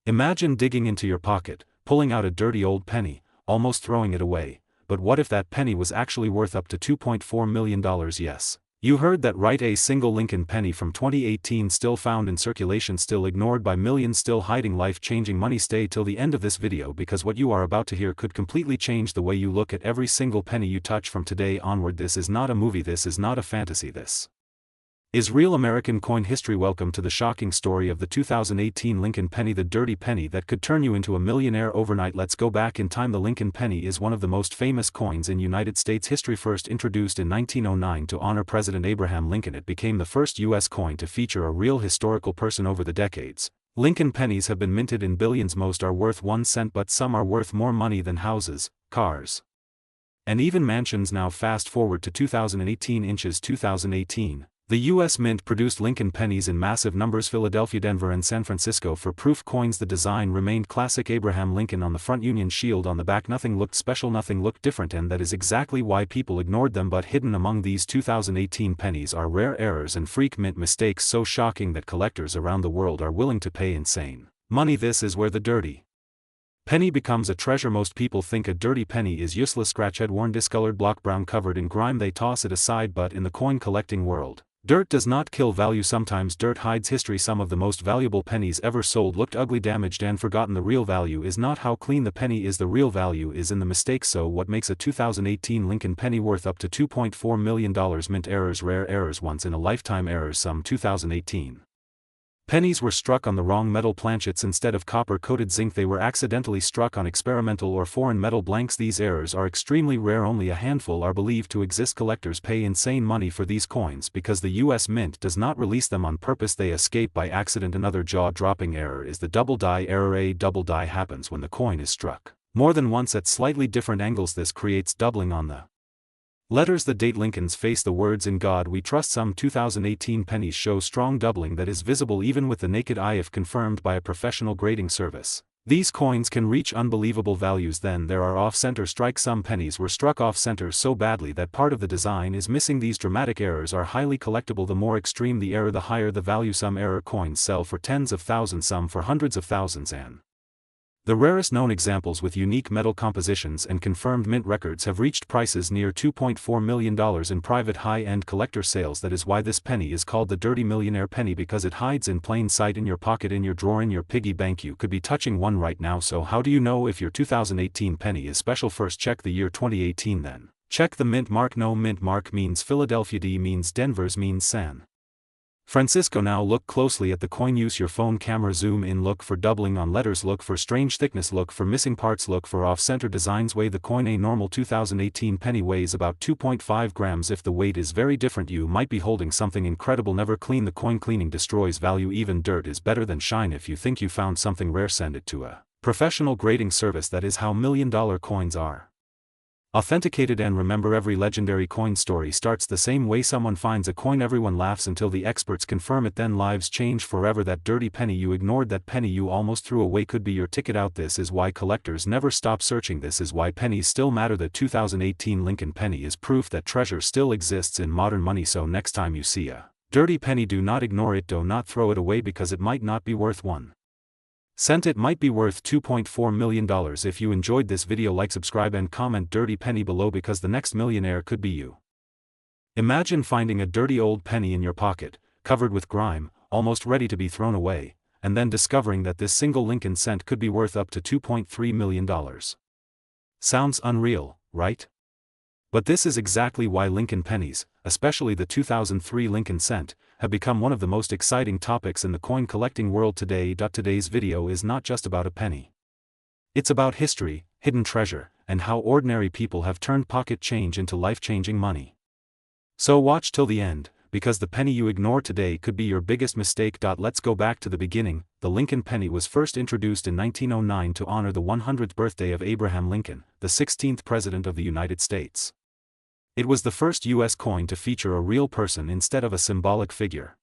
Imagine digging into your pocket, pulling out a dirty old penny, almost throwing it away. But what if that penny was actually worth up to $2.4 million? Yes. You heard that right, a single Lincoln penny from 2018 still found in circulation, still ignored by millions, still hiding life-changing money. Stay till the end of this video because what you are about to hear could completely change the way you look at every single penny you touch from today onward. This is not a movie, this is not a fantasy, this is real American coin history. Welcome to the shocking story of the 2018 Lincoln penny, the dirty penny that could turn you into a millionaire overnight. Let's go back in time. The Lincoln penny is one of the most famous coins in United States history. First introduced in 1909 to honor President Abraham Lincoln, it became the first U.S. coin to feature a real historical person. Over the decades, Lincoln pennies have been minted in billions. Most are worth 1 cent, but some are worth more money than houses, cars, and even mansions. Now fast forward to 2018. The U.S. Mint produced Lincoln pennies in massive numbers: Philadelphia, Denver, and San Francisco. For proof coins, the design remained classic: Abraham Lincoln on the front, Union shield on the back. Nothing looked special, nothing looked different, and that is exactly why people ignored them. But hidden among these 2018 pennies are rare errors and freak mint mistakes so shocking that collectors around the world are willing to pay insane money. This is where the dirty penny becomes a treasure. Most people think a dirty penny is useless, scratch-head, worn, discolored, block brown, covered in grime. They toss it aside, but in the coin collecting world, dirt does not kill value. Sometimes dirt hides history. Some of the most valuable pennies ever sold looked ugly, damaged, and forgotten. The real value is not how clean the penny is, the real value is in the mistakes. So what makes a 2018 Lincoln penny worth up to $2.4 million? Mint errors, rare errors, once in a lifetime errors. Some 2018 pennies were struck on the wrong metal planchets. Instead of copper-coated zinc, they were accidentally struck on experimental or foreign metal blanks. These errors are extremely rare, only a handful are believed to exist. Collectors pay insane money for these coins because the U.S. Mint does not release them on purpose. They escape by accident. Another jaw-dropping error is the double die error. A double die happens when the coin is struck more than once at slightly different angles. This creates doubling on the letters, the date, Lincoln's face, the words "In God We Trust." Some 2018 pennies show strong doubling that is visible even with the naked eye if confirmed by a professional grading service. These coins can reach unbelievable values. Then there are off-center strikes. Some pennies were struck off-center so badly that part of the design is missing. These dramatic errors are highly collectible. The more extreme the error, the higher the value. Some error coins sell for tens of thousands, some for hundreds of thousands, and the rarest known examples with unique metal compositions and confirmed mint records have reached prices near $2.4 million in private high-end collector sales. That is why this penny is called the dirty millionaire penny, because it hides in plain sight, in your pocket, in your drawer, in your piggy bank. You could be touching one right now. So how do you know if your 2018 penny is special? First, check the year 2018, then check the mint mark. No mint mark means Philadelphia, D means Denver's means San Francisco. Now look closely at the coin. Use your phone camera, zoom in, look for doubling on letters, look for strange thickness, look for missing parts, look for off-center designs. Weigh the coin. A normal 2018 penny weighs about 2.5 grams. If the weight is very different, you might be holding something incredible. Never clean the coin. Cleaning destroys value. Even dirt is better than shine. If you think you found something rare, send it to a professional grading service. That is how million-dollar coins are authenticated. And remember, every legendary coin story starts the same way. Someone finds a coin, everyone laughs until the experts confirm it, then lives change forever. That dirty penny you ignored, that penny you almost threw away, could be your ticket out. This is why collectors never stop searching. This is why pennies still matter. The 2018 Lincoln penny is proof that treasure still exists in modern money. So next time you see a dirty penny, do not ignore it, do not throw it away, because it might not be worth 1 cent, it might be worth $2.4 million. If you enjoyed this video, like, subscribe, and comment dirty penny below, because the next millionaire could be you. Imagine finding a dirty old penny in your pocket, covered with grime, almost ready to be thrown away, and then discovering that this single Lincoln cent could be worth up to $2.3 million. Sounds unreal, right? But this is exactly why Lincoln pennies, especially the 2003 Lincoln cent, have become one of the most exciting topics in the coin collecting world today. Today's video is not just about a penny. It's about history, hidden treasure, and how ordinary people have turned pocket change into life-changing money. So watch till the end, because the penny you ignore today could be your biggest mistake. Let's go back to the beginning. The Lincoln penny was first introduced in 1909 to honor the 100th birthday of Abraham Lincoln, the 16th President of the United States. It was the first U.S. coin to feature a real person instead of a symbolic figure.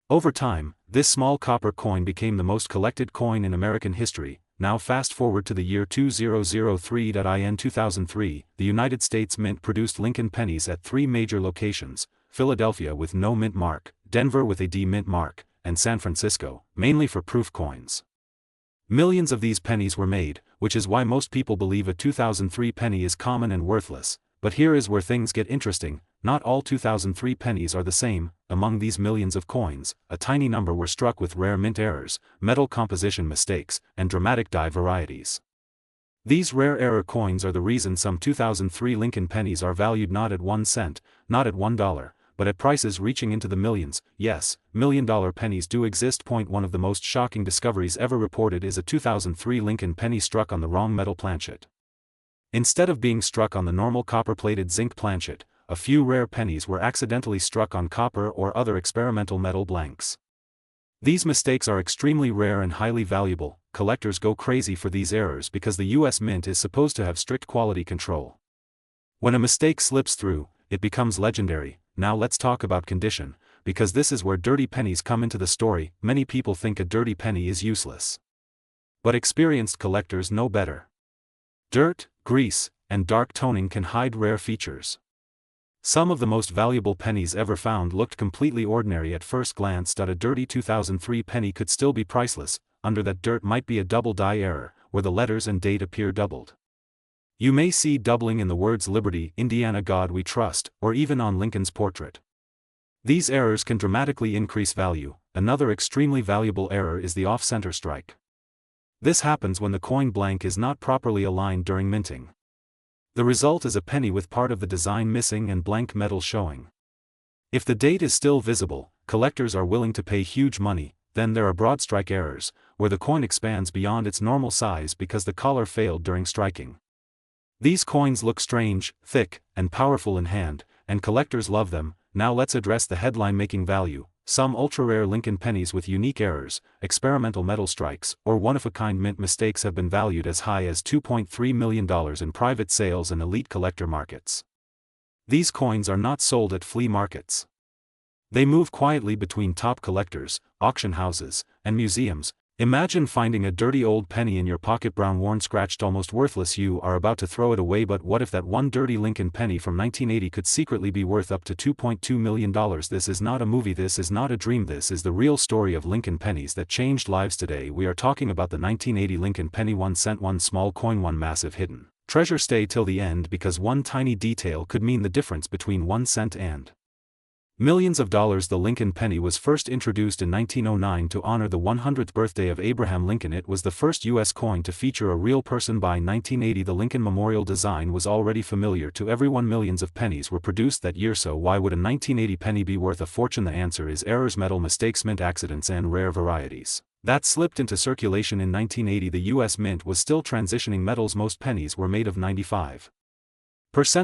Over time, this small copper coin became the most collected coin in American history. Now fast forward to the year 2003. In 2003, the United States Mint produced Lincoln pennies at 3 major locations: Philadelphia with no mint mark, Denver with a D mint mark, and San Francisco, mainly for proof coins. Millions of these pennies were made, which is why most people believe a 2003 penny is common and worthless. But here is where things get interesting. Not all 2003 pennies are the same. Among these millions of coins, a tiny number were struck with rare mint errors, metal composition mistakes, and dramatic die varieties. These rare error coins are the reason some 2003 Lincoln pennies are valued not at 1 cent, not at $1, but at prices reaching into the millions. Yes, $1,000,000 pennies do exist. One of the most shocking discoveries ever reported is a 2003 Lincoln penny struck on the wrong metal planchet. Instead of being struck on the normal copper-plated zinc planchet, a few rare pennies were accidentally struck on copper or other experimental metal blanks. These mistakes are extremely rare and highly valuable. Collectors go crazy for these errors because the US Mint is supposed to have strict quality control. When a mistake slips through, it becomes legendary. Now let's talk about condition, because this is where dirty pennies come into the story. Many people think a dirty penny is useless. But experienced collectors know better. Dirt, grease, and dark toning can hide rare features. Some of the most valuable pennies ever found looked completely ordinary at first glance. A dirty 2003 penny could still be priceless. Under that dirt might be a double die error, where the letters and date appear doubled. You may see doubling in the words Liberty, Indiana, God We Trust, or even on Lincoln's portrait. These errors can dramatically increase value. Another extremely valuable error is the off-center strike. This happens when the coin blank is not properly aligned during minting. The result is a penny with part of the design missing and blank metal showing. If the date is still visible, collectors are willing to pay huge money. Then there are broad strike errors, where the coin expands beyond its normal size because the collar failed during striking. These coins look strange, thick, and powerful in hand, and collectors love them. Now let's address the headline-making value. Some ultra-rare Lincoln pennies with unique errors, experimental metal strikes, or one-of-a-kind mint mistakes have been valued as high as $2.3 million in private sales and elite collector markets. These coins are not sold at flea markets. They move quietly between top collectors, auction houses, and museums. Imagine finding a dirty old penny in your pocket, brown, worn, scratched, almost worthless. You are about to throw it away, but what if that one dirty Lincoln penny from 1980 could secretly be worth up to $2.2 million? This is not a movie, this is not a dream, this is the real story of Lincoln pennies that changed lives today. We are talking about the 1980 Lincoln penny, 1 cent, one small coin, one massive hidden treasure. Stay till the end because one tiny detail could mean the difference between 1 cent and millions of dollars. The Lincoln penny was first introduced in 1909 to honor the 100th birthday of Abraham Lincoln. It was the first U.S. coin to feature a real person. By 1980, the Lincoln Memorial design was already familiar to everyone. Millions of pennies were produced that year, so why would a 1980 penny be worth a fortune? The answer is errors, metal mistakes, mint accidents, and rare varieties that slipped into circulation. In 1980, the U.S. Mint was still transitioning metals. Most pennies were made of 95%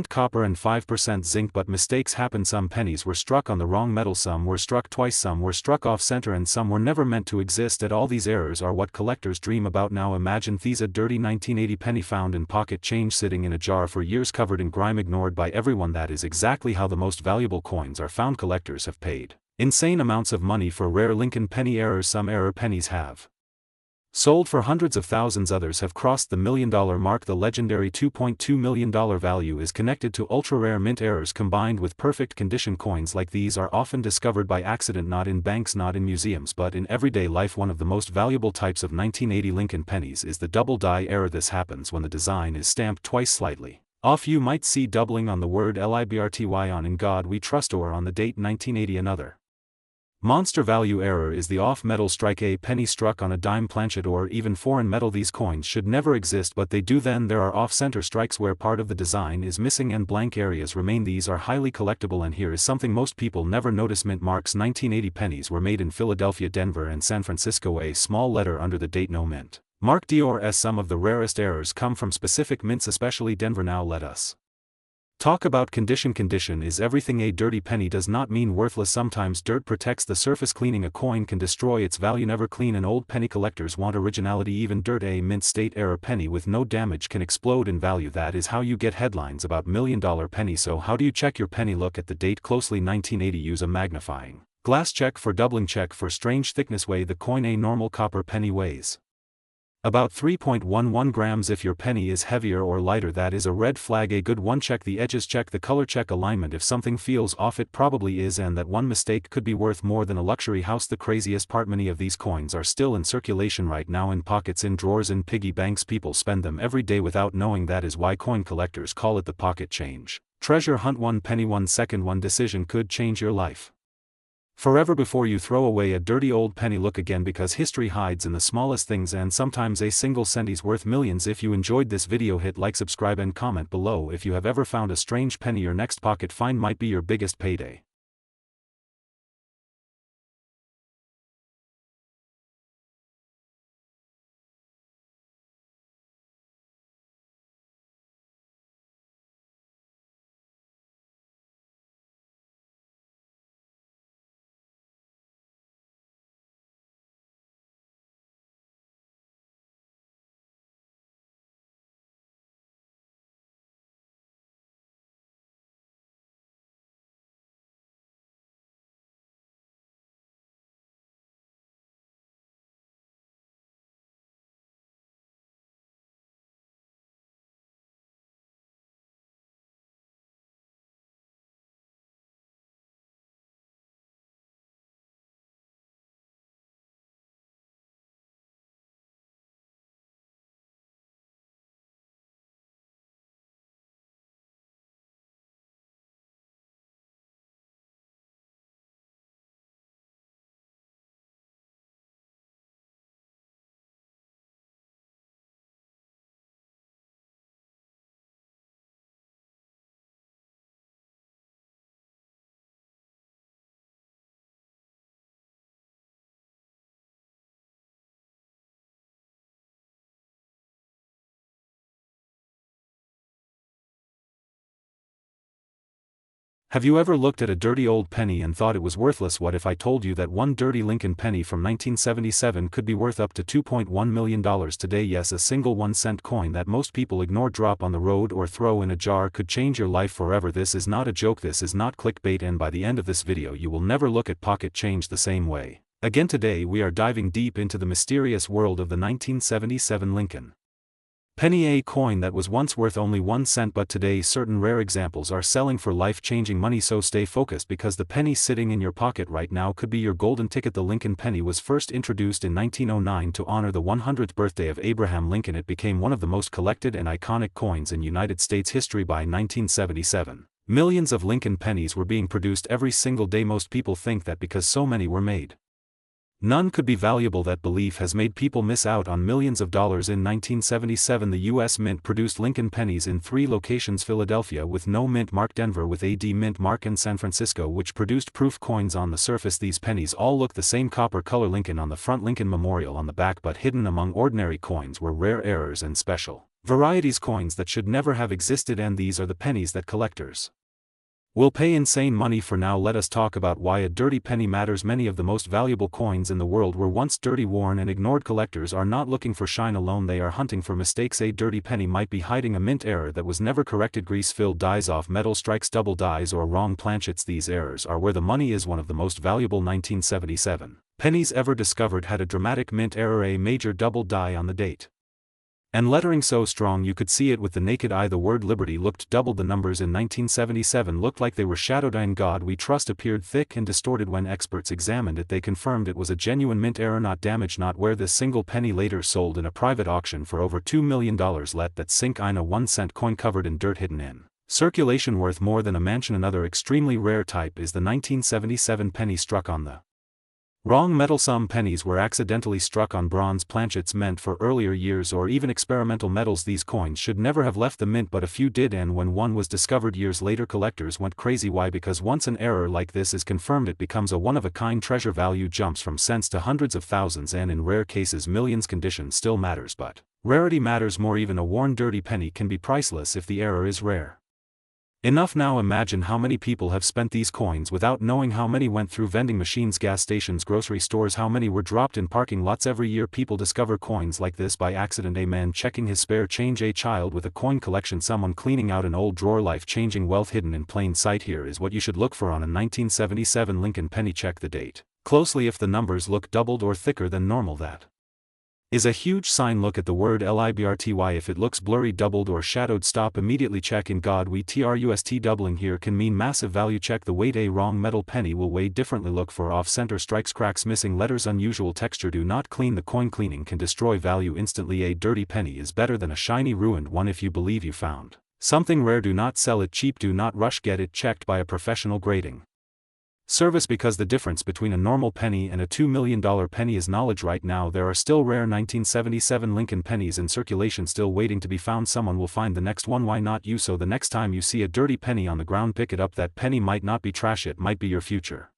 copper and 5% zinc, but mistakes happened. Some pennies were struck on the wrong metal, some were struck twice, some were struck off-center, and some were never meant to exist at all. These errors are what collectors dream about. Now imagine these: a dirty 1980 penny found in pocket change, sitting in a jar for years, covered in grime, ignored by everyone. That is exactly how the most valuable coins are found. Collectors have paid insane amounts of money for rare Lincoln penny errors. Some error pennies have sold for hundreds of thousands, others have crossed the $1 million mark. The legendary $2.2 million value is connected to ultra-rare mint errors combined with perfect condition. Coins like these are often discovered by accident, not in banks, not in museums, but in everyday life. One of the most valuable types of 1980 Lincoln pennies is the double die error. This happens when the design is stamped twice slightly off. You might see doubling on the word Liberty, on In God We Trust, or on the date 1980. Another monster value error is the off-metal strike. A penny struck on a dime planchet or even foreign metal. These coins should never exist, but they do. Then there are off-center strikes where part of the design is missing and blank areas remain. These are highly collectible, and here is something most people never notice. Mint marks. 1980 pennies were made in Philadelphia, Denver, and San Francisco. A small letter under the date, no mint mark DORS. Some of the rarest errors come from specific mints, especially Denver. Now let us talk about condition. Condition is everything. A dirty penny does not mean worthless. Sometimes dirt protects the surface. Cleaning a coin can destroy its value. Never clean an old penny. Collectors want originality, even dirt. A mint state error penny with no damage can explode in value. That is how you get headlines about $1 million penny. So how do you check your penny? Look at the date closely. 1980. Use a magnifying glass. Check for doubling. Check for strange thickness. Weigh the coin. A normal copper penny weighs About 3.11 grams. If your penny is heavier or lighter, that is a red flag. A good one. Check the edges, check the color, check alignment. If something feels off, it probably is, and that one mistake could be worth more than a luxury house. The craziest part, many of these coins are still in circulation right now, in pockets, in drawers, in piggy banks. People spend them every day without knowing. That is why coin collectors call it the pocket change. Treasure hunt. 1 penny, 1 second. One decision could change your life forever. Before you throw away a dirty old penny, look again, because history hides in the smallest things, and sometimes a single cent is worth millions. If you enjoyed this video, hit like, subscribe, and comment below if you have ever found a strange penny. Your next pocket find might be your biggest payday. Have you ever looked at a dirty old penny and thought it was worthless? What if I told you that one dirty Lincoln penny from 1977 could be worth up to $2.1 million today? Yes, a single 1-cent coin that most people ignore, drop on the road, or throw in a jar could change your life forever. This is not a joke, this is not clickbait, and by the end of this video you will never look at pocket change the same way again. Today we are diving deep into the mysterious world of the 1977 Lincoln penny, a coin that was once worth only 1 cent, but today certain rare examples are selling for life-changing money. So stay focused, because the penny sitting in your pocket right now could be your golden ticket. The Lincoln penny was first introduced in 1909 to honor the 100th birthday of Abraham Lincoln. It became one of the most collected and iconic coins in United States history by 1977. Millions of Lincoln pennies were being produced every single day. Most people think that because so many were made, none could be valuable. That belief has made people miss out on millions of dollars. In 1977, the U.S. Mint produced Lincoln pennies in 3 locations: Philadelphia with no mint mark, Denver with a D mint mark, and San Francisco, which produced proof coins. On the surface, these pennies all look the same: copper color, Lincoln on the front, Lincoln Memorial on the back. But hidden among ordinary coins were rare errors and special varieties, coins that should never have existed, and these are the pennies that collectors will pay insane money for. Now let us talk about why a dirty penny matters. Many of the most valuable coins in the world were once dirty, worn, and ignored. Collectors are not looking for shine alone, they are hunting for mistakes. A dirty penny might be hiding a mint error that was never corrected: grease-filled dies, off metal strikes, double dies, or wrong planchets. These errors are where the money is. One of the most valuable 1977 pennies ever discovered had a dramatic mint error, a major double die on the date and lettering so strong you could see it with the naked eye. The word liberty looked double. The numbers in 1977 looked like they were shadowed. "In God We Trust" appeared thick and distorted. When experts examined it, they confirmed it was a genuine mint error, not damaged, not wear. This single penny later sold in a private auction for over $2 million. Let that sink in. A 1-cent coin covered in dirt, hidden in circulation, worth more than a mansion. Another extremely rare type is the 1977 penny struck on the wrong metal. Some pennies were accidentally struck on bronze planchets meant for earlier years, or even experimental metals. These coins should never have left the mint, but a few did, and when one was discovered years later, collectors went crazy. Why? Because once an error like this is confirmed, it becomes a one-of-a-kind treasure. Value jumps from cents to hundreds of thousands, and in rare cases millions. Condition still matters, but rarity matters more. Even a worn dirty penny can be priceless if the error is rare enough. Now imagine how many people have spent these coins without knowing. How many went through vending machines, gas stations, grocery stores? How many were dropped in parking lots? Every year people discover coins like this by accident: a man checking his spare change, a child with a coin collection, someone cleaning out an old drawer. Life-changing wealth hidden in plain sight. Here is what you should look for on a 1977 Lincoln penny. Check the date closely. If the numbers look doubled or thicker than normal, that Is a huge sign. Look at the word LIBRTY. If it looks blurry, doubled or shadowed, stop immediately. Check in God we trust. Doubling here can mean massive value. Check the weight. A wrong metal penny will weigh differently. Look for off-center strikes, cracks, missing letters, unusual texture. Do not clean the coin. Cleaning can destroy value instantly. A dirty penny is better than a shiny ruined one. If you believe you found something rare, do not sell it cheap. Do not rush. Get it checked by a professional grading service, because the difference between a normal penny and a $2 million penny is knowledge. Right now there are still rare 1977 Lincoln pennies in circulation, still waiting to be found. Someone will find the next one. Why not you? So the next time you see a dirty penny on the ground, pick it up. That penny might not be trash, it might be your future.